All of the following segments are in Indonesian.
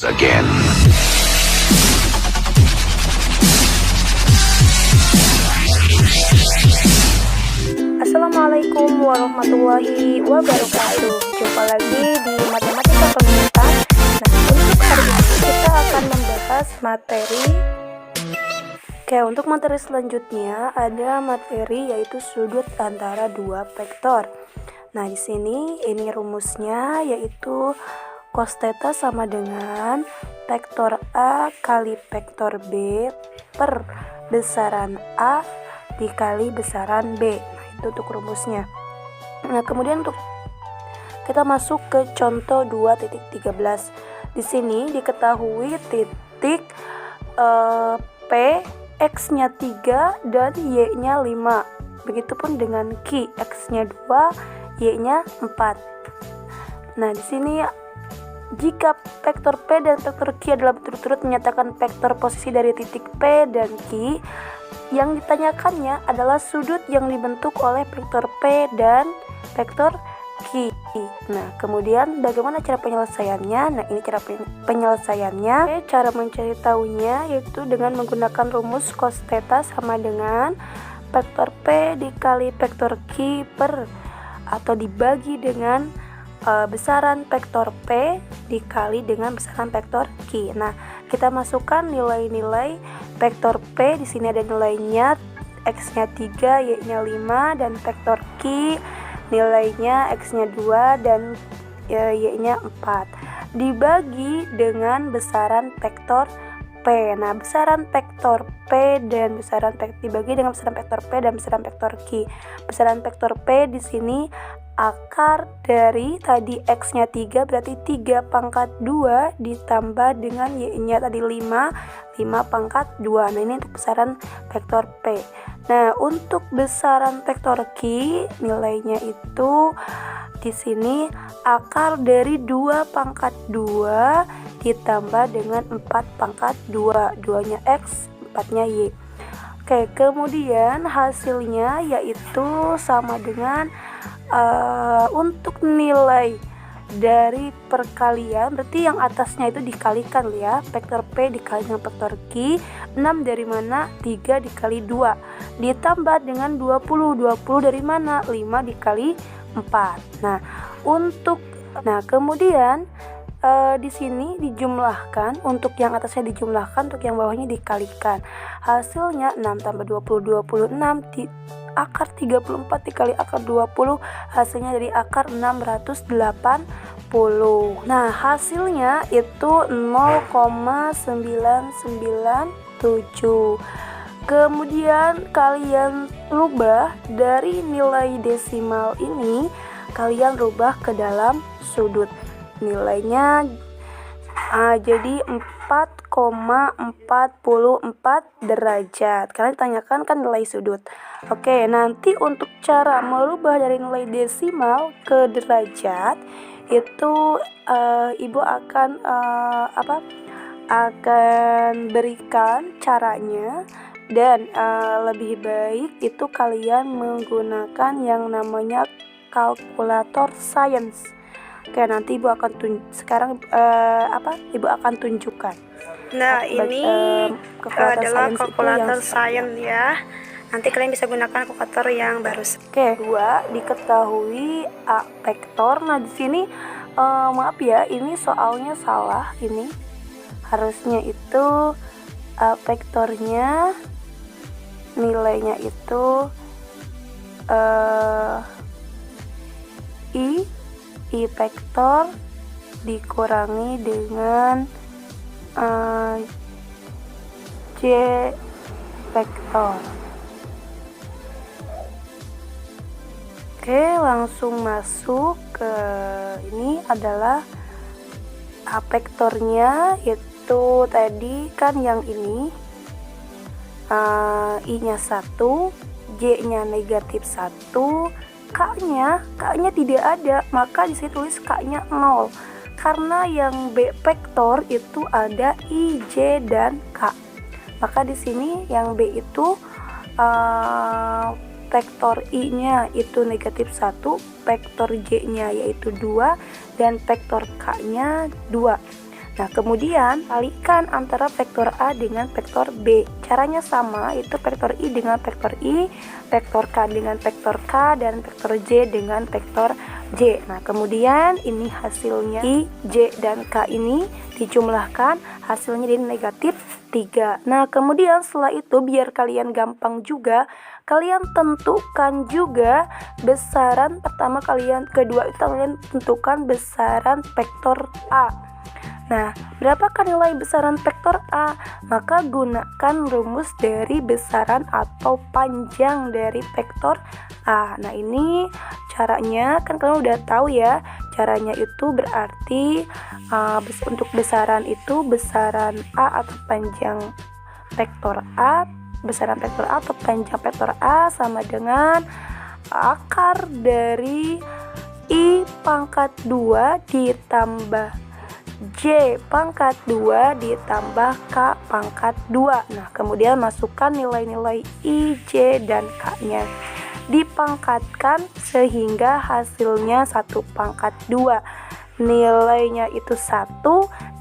Again. Assalamualaikum warahmatullahi wabarakatuh. Jumpa lagi di Matematika Komunitas. Nah, untuk hari ini kita akan membahas materi. Untuk materi selanjutnya ada materi yaitu sudut antara dua vektor. Nah, di sini ini rumusnya yaitu cos theta sama dengan vektor A kali vektor B per besaran A dikali besaran B. Nah, itu untuk rumusnya. Nah, kemudian untuk kita masuk ke contoh 2.13. Di sini diketahui titik P X-nya 3 dan Y-nya 5. Begitupun dengan Q, X-nya 2, Y-nya 4. Nah, di sini jika vektor P dan vektor Q adalah berturut-turut menyatakan vektor posisi dari titik P dan Q, yang ditanyakannya adalah sudut yang dibentuk oleh vektor P dan vektor Q. Nah, kemudian bagaimana cara penyelesaiannya? Nah, ini cara penyelesaiannya. Cara mencari tahunya yaitu dengan menggunakan rumus cos theta sama dengan vektor P dikali vektor Q per atau dibagi dengan besaran vektor P dikali dengan besaran vektor Q. Nah, kita masukkan nilai-nilai vektor P. Di sini ada nilainya X-nya 3, Y-nya 5, dan vektor Q nilainya X-nya 2 dan Y-nya 4. Dibagi dengan besaran vektor P. Nah, besaran vektor P dan besaran dibagi dengan besaran vektor P dan besaran vektor Q. Besaran vektor P di sini akar dari tadi X-nya 3 berarti 3 pangkat 2 ditambah dengan Y-nya tadi 5 pangkat 2. Nah, ini untuk besaran vektor P. Nah, untuk besaran vektor Q nilainya itu di sini akar dari 2 pangkat 2 ditambah dengan 4 pangkat 2. 2-nya X, 4-nya Y. Oke, kemudian hasilnya yaitu sama dengan untuk nilai dari perkalian, berarti yang atasnya itu dikalikan ya, vektor P dikali dengan vektor Q. 6 dari mana? 3 dikali 2 ditambah dengan 20 dari mana? 5 dikali 4. Nah, kemudian di sini dijumlahkan, untuk yang atasnya dijumlahkan, untuk yang bawahnya dikalikan. Hasilnya 6 tambah 20, 26 akar 34 dikali akar 20, hasilnya dari akar 680. Nah, hasilnya itu 0,997. Kemudian kalian rubah dari nilai desimal ini, kalian rubah ke dalam sudut. Nilainya jadi 4,44 derajat karena ditanyakan kan nilai sudut. Oke, nanti untuk cara merubah dari nilai desimal ke derajat itu ibu akan akan berikan caranya, dan lebih baik itu kalian menggunakan yang namanya kalkulator sains. Oke, nanti ibu akan ibu akan tunjukkan. Nah, ini adalah kalkulator sains ya. Nanti kalian bisa gunakan kalkulator yang baru. Oke, 2 diketahui A vektor. Nah, di sini maaf ya, ini soalnya salah. Ini harusnya itu A vektornya nilainya itu I vektor dikurangi dengan J vektor. Oke, langsung masuk ke ini adalah A vektornya, itu tadi kan yang ini I-nya 1, J-nya negatif 1, K-nya tidak ada, maka di sini tulis K-nya 0. Karena yang B vektor itu ada I, J, dan K. Maka di sini yang B itu vektor I-nya itu negatif 1, vektor J-nya yaitu 2, dan vektor K-nya 2. Nah, kemudian kalikan antara vektor A dengan vektor B. Caranya sama, yaitu vektor I dengan vektor I, vektor K dengan vektor K, dan vektor J dengan vektor J. Nah, kemudian ini hasilnya I, J, dan K ini dijumlahkan, hasilnya jadi negatif 3. Nah, kemudian setelah itu biar kalian gampang juga, kalian tentukan juga besaran kedua itu kalian tentukan besaran vektor A. Nah, berapakah nilai besaran vektor A? Maka gunakan rumus dari besaran atau panjang dari vektor A. Nah, ini caranya kan kalian udah tahu ya. Caranya itu berarti untuk besaran itu besaran A atau panjang vektor A, besaran vektor A atau panjang vektor A sama dengan akar dari I pangkat 2 ditambah J pangkat 2 ditambah K pangkat 2. Nah, kemudian masukkan nilai-nilai I, J, dan K-nya. Dipangkatkan sehingga hasilnya 1 pangkat 2. Nilainya itu 1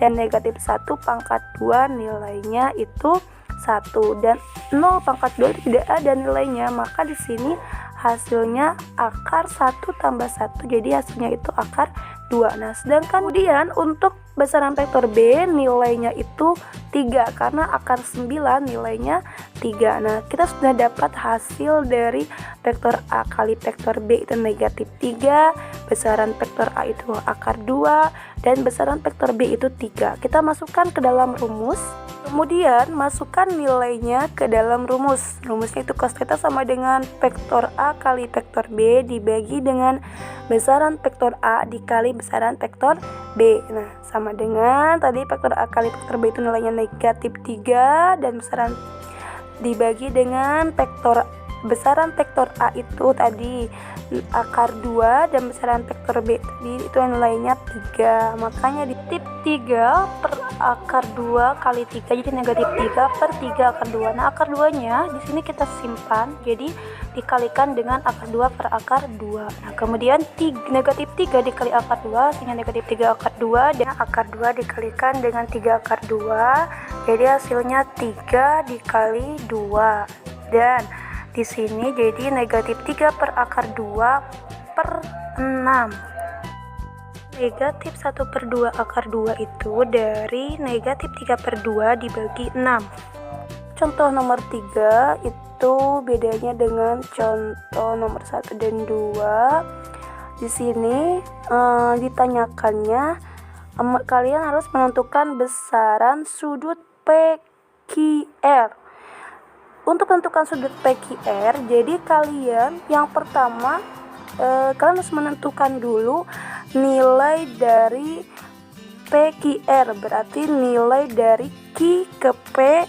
dan negatif 1 pangkat 2 nilainya itu 1 dan 0 pangkat 2 tidak ada nilainya, maka di sini hasilnya akar 1 tambah 1, jadi hasilnya itu akar 2. Nah, sedangkan kemudian untuk besaran vektor B nilainya itu 3 karena akar 9 nilainya 3. Nah, kita sudah dapat hasil dari vektor A kali vektor B itu negatif 3, besaran vektor A itu akar 2, dan besaran vektor B itu 3. Kita masukkan ke dalam rumus. Kemudian masukkan nilainya ke dalam rumus. Rumusnya itu cos theta sama dengan vektor A kali vektor B dibagi dengan besaran vektor A dikali besaran vektor B. Nah, sama dengan tadi vektor A kali vektor B itu nilainya negatif 3 dan besaran dibagi dengan besaran vektor A itu tadi akar 2 dan besaran vektor B tadi itu nilainya 3. Makanya di tip 3 per akar 2 kali 3 jadi negatif 3 per 3 akar 2. Nah, akar 2 nya di sini kita simpan, jadi dikalikan dengan akar 2 per akar 2. Nah, kemudian negatif 3 dikali akar 2 sehingga negatif 3 akar 2 dan akar 2 dikalikan dengan 3 akar 2 jadi hasilnya 3 dikali 2 dan di sini jadi negatif 3 per akar 2 per 6. Negatif 1 per 2 akar 2 itu dari negatif 3 per 2 dibagi 6. Contoh nomor 3 itu bedanya dengan contoh nomor 1 dan 2. Di sini ditanyakannya kalian harus menentukan besaran sudut PQR. Untuk menentukan sudut PQR, jadi kalian yang pertama kalian harus menentukan dulu nilai dari PQR, berarti nilai dari Q ke P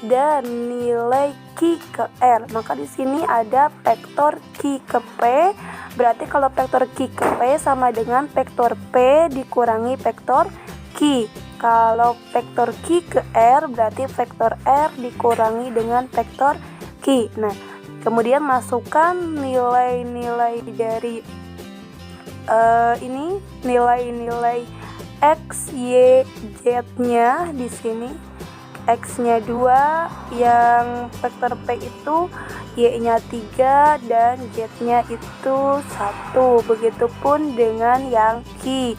dan nilai Q ke R. Maka di sini ada vektor Q ke P, berarti kalau vektor Q ke P sama dengan vektor P dikurangi vektor Q. Kalau vektor Q ke R berarti vektor R dikurangi dengan vektor Q. Nah, kemudian masukkan nilai-nilai dari ini nilai-nilai X, Y, Z-nya di sini. X-nya 2, yang vektor P itu Y-nya 3 dan Z-nya itu 1. Begitupun dengan yang Q.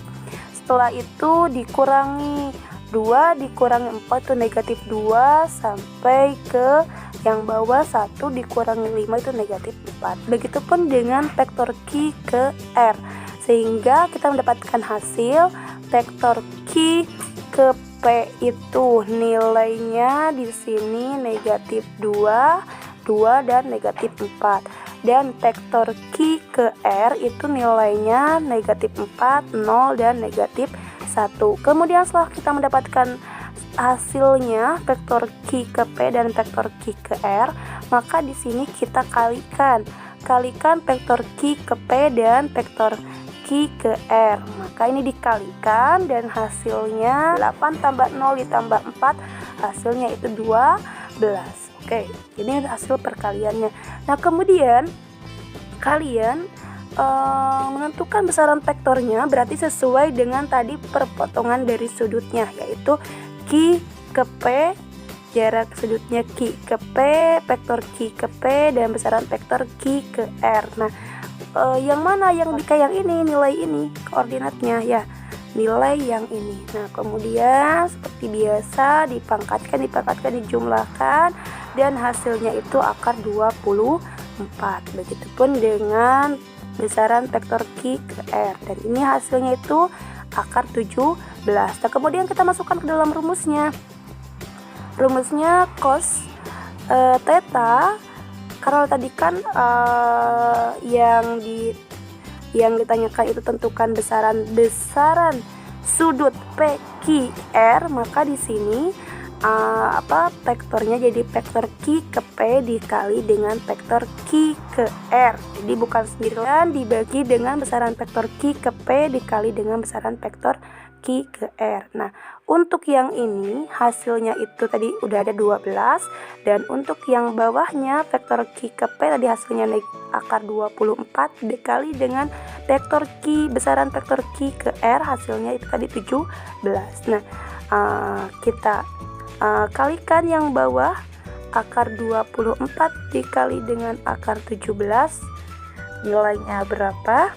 Setelah itu dikurangi 2 dikurangi 4 itu negatif 2 sampai ke yang bawah 1 dikurangi 5 itu negatif 4. Begitupun dengan vektor Q ke R, sehingga kita mendapatkan hasil vektor Q ke P itu nilainya di sini negatif 2 dan negatif 4. Dan vektor Q ke R itu nilainya negatif 4, 0, dan negatif 1. Kemudian setelah kita mendapatkan hasilnya vektor Q ke P dan vektor Q ke R, maka di sini kita kalikan vektor Q ke P dan vektor Q ke R. Maka ini dikalikan dan hasilnya 8 tambah 0 ditambah 4 hasilnya itu 12. Oke, ini hasil perkaliannya. Nah, kemudian kalian menentukan besaran vektornya berarti sesuai dengan tadi perpotongan dari sudutnya, yaitu Q ke P, jarak sudutnya Q ke P, vektor Q ke P, dan besaran vektor Q ke R. Nah, yang mana yang yang ini, nilai ini koordinatnya ya, nilai yang ini. Nah, kemudian seperti biasa dipangkatkan, dijumlahkan, dan hasilnya itu akar 24. Begitupun dengan besaran vektor Q ke R, dan ini hasilnya itu akar 17. Nah, kemudian kita masukkan ke dalam rumusnya. Rumusnya cos theta, karena tadi kan yang ditanyakan itu tentukan besaran sudut PQR, maka di sini vektornya jadi vektor Q ke P dikali dengan vektor Q ke R. Jadi bukan sendirian, dibagi dengan besaran vektor Q ke P dikali dengan besaran vektor Q ke R. Nah, untuk yang ini hasilnya itu tadi udah ada 12, dan untuk yang bawahnya vektor Q ke P tadi hasilnya akar 24 dikali dengan vektor Q, besaran vektor Q ke R hasilnya itu tadi 17. Nah, kita kalikan yang bawah, akar 24 dikali dengan akar 17, nilainya berapa?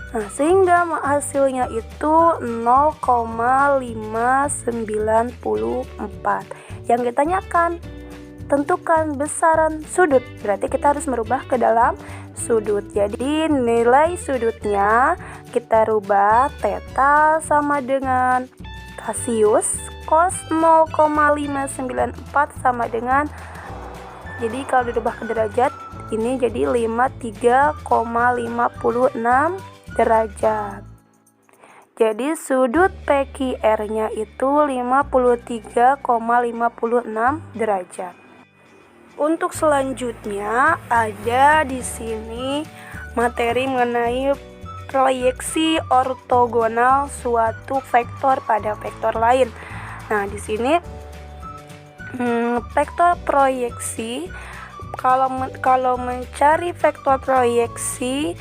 Nah, sehingga hasilnya itu 0,594. Yang ditanyakan, tentukan besaran sudut. Berarti kita harus merubah ke dalam sudut. Jadi nilai sudutnya kita rubah, theta sama dengan kasius cos 0,594 sama dengan, jadi kalau dirubah ke derajat ini jadi 53,56 derajat. Jadi sudut PQR-nya itu 53,56 derajat. Untuk selanjutnya ada di sini materi mengenai proyeksi ortogonal suatu vektor pada vektor lain. Nah, di sini vektor proyeksi, kalau mencari vektor proyeksi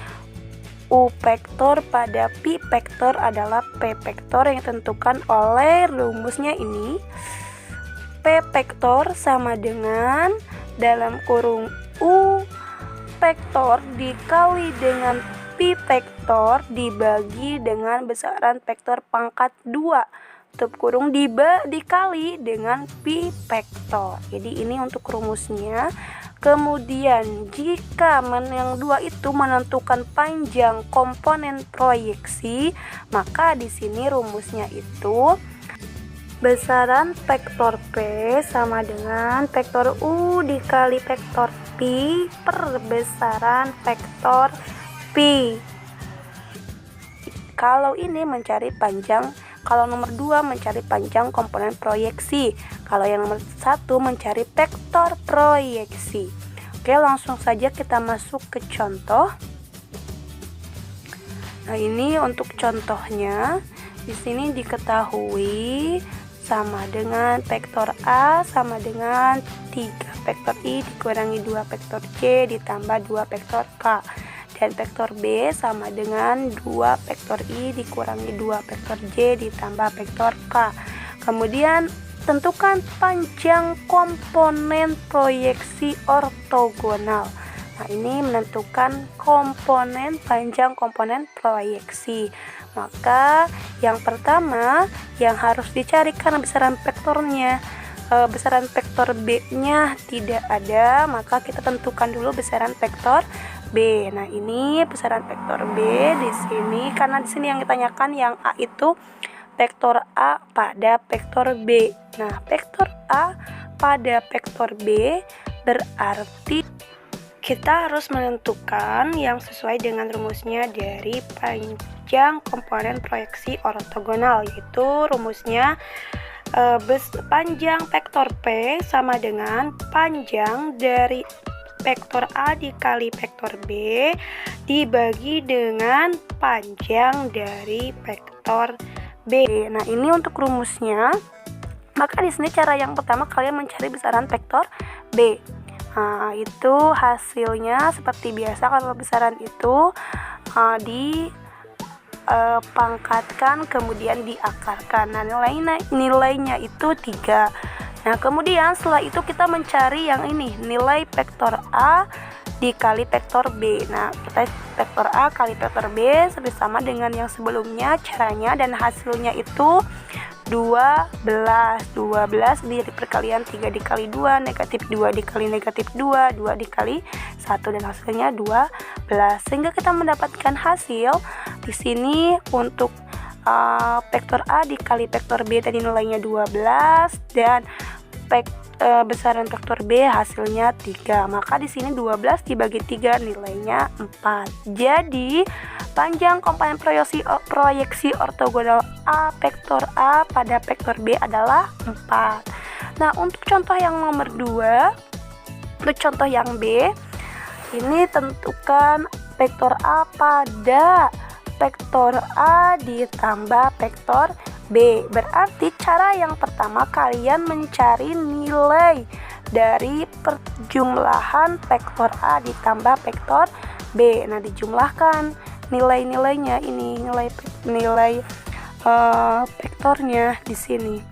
U vektor pada P vektor adalah P vektor yang ditentukan oleh rumusnya ini. P vektor sama dengan dalam kurung U vektor dikali dengan P vektor dibagi dengan besaran vektor pangkat 2 tutup kurung dikali dengan P vektor. Jadi ini untuk rumusnya. Kemudian jika yang dua itu menentukan panjang komponen proyeksi, maka di sini rumusnya itu besaran vektor P sama dengan vektor U dikali vektor P per besaran vektor P. Kalau ini mencari panjang, kalau nomor 2 mencari panjang komponen proyeksi, kalau yang nomor 1 mencari vektor proyeksi. Oke, langsung saja kita masuk ke contoh. Nah, ini untuk contohnya. Di sini diketahui sama dengan vektor A sama dengan 3 vektor I dikurangi 2 vektor J ditambah 2 vektor K. Dan vektor B sama dengan 2 vektor I dikurangi 2 vektor J ditambah vektor K. Kemudian tentukan panjang komponen proyeksi ortogonal. Nah, ini menentukan panjang komponen proyeksi. Maka yang pertama yang harus dicarikan besaran vektornya. Besaran vektor B-nya tidak ada, maka kita tentukan dulu besaran vektor B. Nah, ini besaran vektor B di sini, karena di sini yang ditanyakan yang A itu vektor A pada vektor B. Nah, vektor A pada vektor B berarti kita harus menentukan yang sesuai dengan rumusnya dari panjang komponen proyeksi ortogonal, yaitu rumusnya panjang vektor P sama dengan panjang dari vektor A dikali vektor B dibagi dengan panjang dari vektor B. Nah, ini untuk rumusnya. Maka di sini cara yang pertama kalian mencari besaran vektor B. Nah, itu hasilnya seperti biasa kalau besaran itu dipangkatkan kemudian diakarkan. Nah, nilainya itu 3. Nah, kemudian setelah itu kita mencari yang ini, nilai vektor A dikali vektor B. Nah, kita vektor A kali vektor B sama dengan yang sebelumnya caranya, dan hasilnya itu 12 di perkalian 3 dikali 2, negatif 2 dikali negatif 2, 2 dikali 1, dan hasilnya 12. Sehingga kita mendapatkan hasil di sini untuk vektor A dikali vektor B tadi nilainya 12, dan besaran vektor B hasilnya 3. Maka di sini 12 dibagi 3 nilainya 4. Jadi panjang komponen proyeksi ortogonal A vektor A pada vektor B adalah 4. Nah, untuk contoh yang nomor 2, untuk contoh yang B, ini tentukan vektor A pada vektor A ditambah vektor B. Berarti cara yang pertama kalian mencari nilai dari perjumlahan vektor A ditambah vektor B. Nah, dijumlahkan nilai-nilainya ini, nilai vektornya di sini.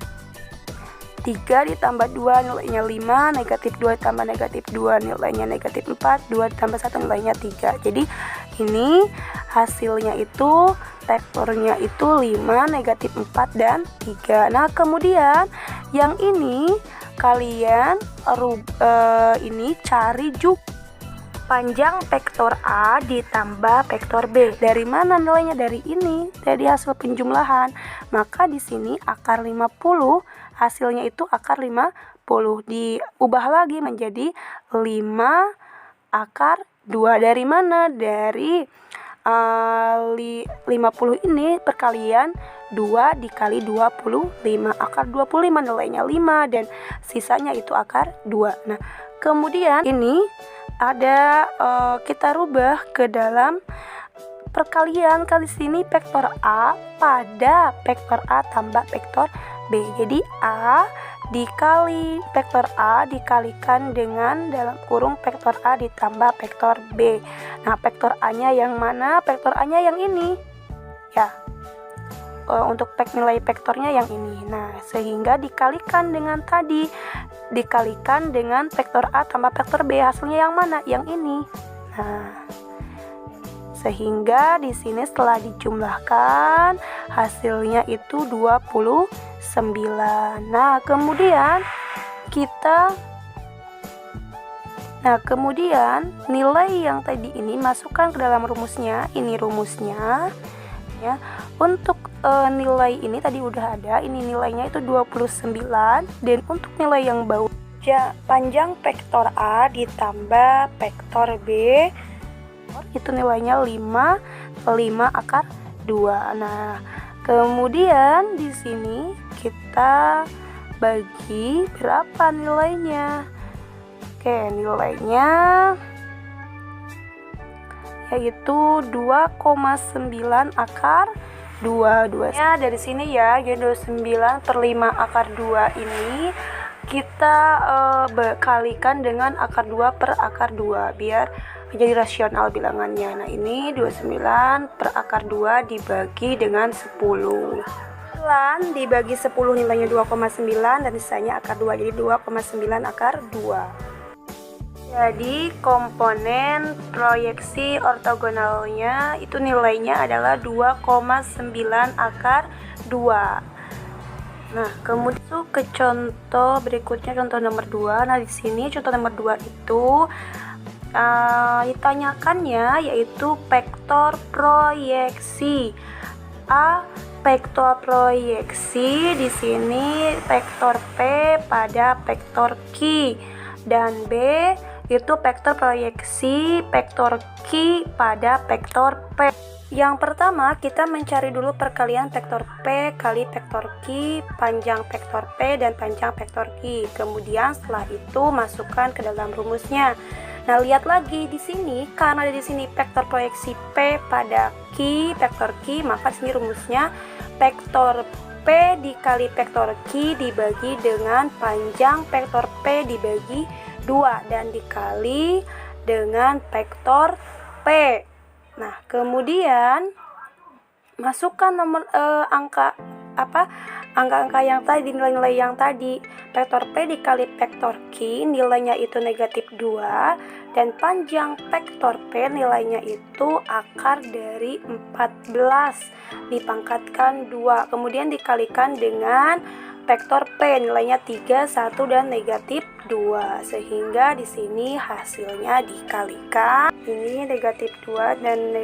3 ditambah 2 nilainya 5, negatif 2 ditambah negatif 2 nilainya negatif 4, 2 ditambah 1 nilainya 3. Jadi ini hasilnya itu vektornya itu 5, negatif 4, dan 3. Nah, kemudian yang ini kalian ini cari juga panjang vektor A ditambah vektor B. Dari mana nilainya? Dari ini, dari hasil penjumlahan. Maka di sini akar 50, hasilnya itu akar 50. Diubah lagi menjadi 5 akar 2. Dari mana? Dari 50 ini perkalian 2 dikali 25. Akar 25 nilainya 5, dan sisanya itu akar 2. Nah, kemudian ini ada kita rubah ke dalam perkalian kali sini vektor A pada vektor A tambah vektor B. Jadi A dikali vektor A dikalikan dengan dalam kurung vektor A ditambah vektor B. Nah, vektor A-nya yang mana? Vektor A-nya yang ini. Ya. Untuk nilai vektornya yang ini. Nah, sehingga dikalikan dengan tadi, dikalikan dengan vektor A tambah vektor B, hasilnya yang mana? Yang ini. Nah, sehingga di sini setelah dijumlahkan hasilnya itu 29. Nah, kemudian nilai yang tadi ini masukkan ke dalam rumusnya. Ini rumusnya ya. Untuk nilai ini tadi udah ada, ini nilainya itu 29, dan untuk nilai yang bawah panjang vektor A ditambah vektor B itu nilainya 5 akar 2. Nah, kemudian di sini kita bagi berapa nilainya? Oke, nilainya yaitu 2,9 akar 2. Ya, dari sini ya, jadi 29 per 5 akar 2 ini kita kalikan dengan akar 2 per akar 2 biar jadi rasional bilangannya. Nah, ini 29 per akar 2 dibagi dengan 10. 9 dibagi 10 nilainya 2,9, dan sisanya akar 2, jadi 2,9 akar 2. Jadi komponen proyeksi ortogonalnya itu nilainya adalah 2,9 akar 2. Nah, kemudian ke contoh berikutnya, contoh nomor 2. Nah, di sini contoh nomor 2 itu ditanyakannya yaitu vektor proyeksi A. Vektor proyeksi di sini vektor P pada vektor Q, dan B itu vektor proyeksi vektor Q pada vektor P. Yang pertama kita mencari dulu perkalian vektor P kali vektor Q, panjang vektor P dan panjang vektor Q. Kemudian setelah itu masukkan ke dalam rumusnya. Nah, lihat lagi di sini, karena ada di sini vektor proyeksi P pada Q, vektor Q, maka di sini rumusnya vektor P dikali vektor Q dibagi dengan panjang vektor P dibagi 2 dan dikali dengan vektor P. Nah, kemudian masukkan angka-angka yang tadi, nilai-nilai yang tadi. Vektor P dikali vektor Q nilainya itu negatif 2 dan panjang vektor P nilainya itu akar dari 14 dipangkatkan 2, kemudian dikalikan dengan vektor P nilainya 3, 1 dan negatif 2, sehingga di sini hasilnya dikalikan ini negatif 2 dan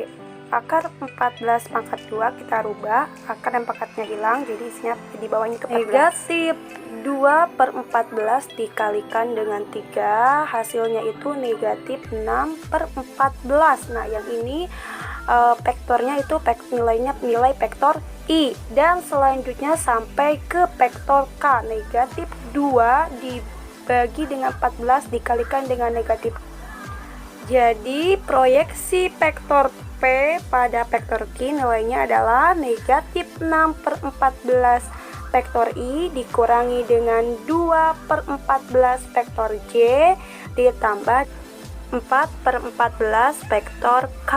akar 14 pangkat 2 kita rubah, akar dan pangkatnya hilang, jadi isinya di bawahnya itu 14. Negatif 2/14 dikalikan dengan 3, hasilnya itu negatif 6/14. Nah, yang ini vektornya itu nilai vektor I, dan selanjutnya sampai ke vektor K. Negatif 2 dibagi dengan 14 dikalikan dengan negatif. Jadi proyeksi vektor P pada vektor Q nilainya adalah negatif 6/14 vektor I dikurangi dengan 2/14 vektor J ditambah 4/14 vektor K.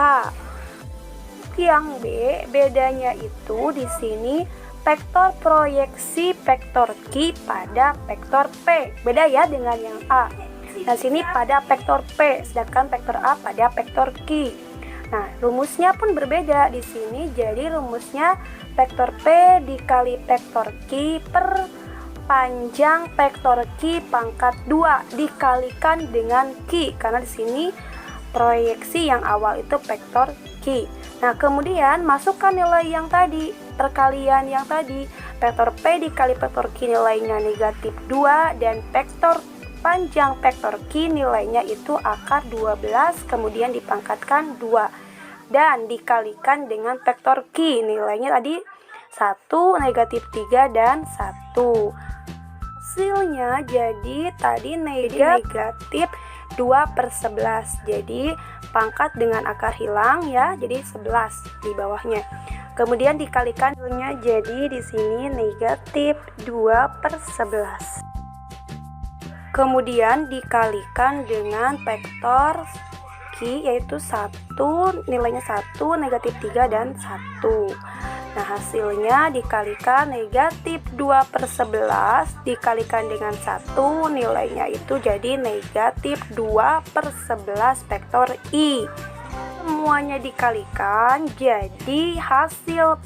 Yang B, bedanya itu di sini vektor proyeksi vektor Q pada vektor P. Beda ya dengan yang A. Nah, sini pada vektor P, sedangkan vektor A pada vektor Q. Nah, rumusnya pun berbeda di sini. Jadi rumusnya vektor P dikali vektor Q per panjang vektor Q pangkat 2 dikalikan dengan Q, karena di sini proyeksi yang awal itu vektor Q. Nah, kemudian masukkan nilai yang tadi, perkalian yang tadi. Vektor P dikali vektor Q nilainya negatif 2 dan vektor panjang vektor Q nilainya itu akar 12, kemudian dipangkatkan 2 dan dikalikan dengan vektor Q nilainya tadi 1, negatif 3 dan 1. Hasilnya jadi tadi negatif 2/11. Jadi pangkat dengan akar hilang ya, jadi 11 di bawahnya. Kemudian dikalikan hasilnya jadi di sini negatif 2/11. Kemudian dikalikan dengan vektor Q yaitu 1, nilainya 1, negatif 3 dan 1. Nah, hasilnya dikalikan negatif 2/11 dikalikan dengan 1, nilainya itu jadi negatif 2/11 vektor I. Semuanya dikalikan, jadi hasil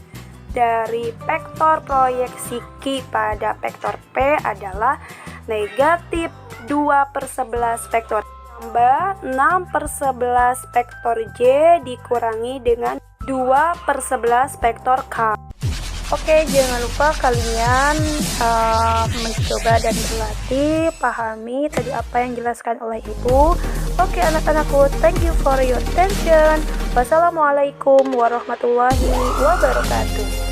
dari vektor proyeksi Q pada vektor P adalah negatif 2/11 vektor tambah 6/11 vektor J dikurangi dengan 2/11 vektor K. Oke, jangan lupa kalian mencoba dan berlatih, pahami tadi apa yang dijelaskan oleh ibu. Oke anak-anakku, thank you for your attention. Wassalamualaikum warahmatullahi wabarakatuh.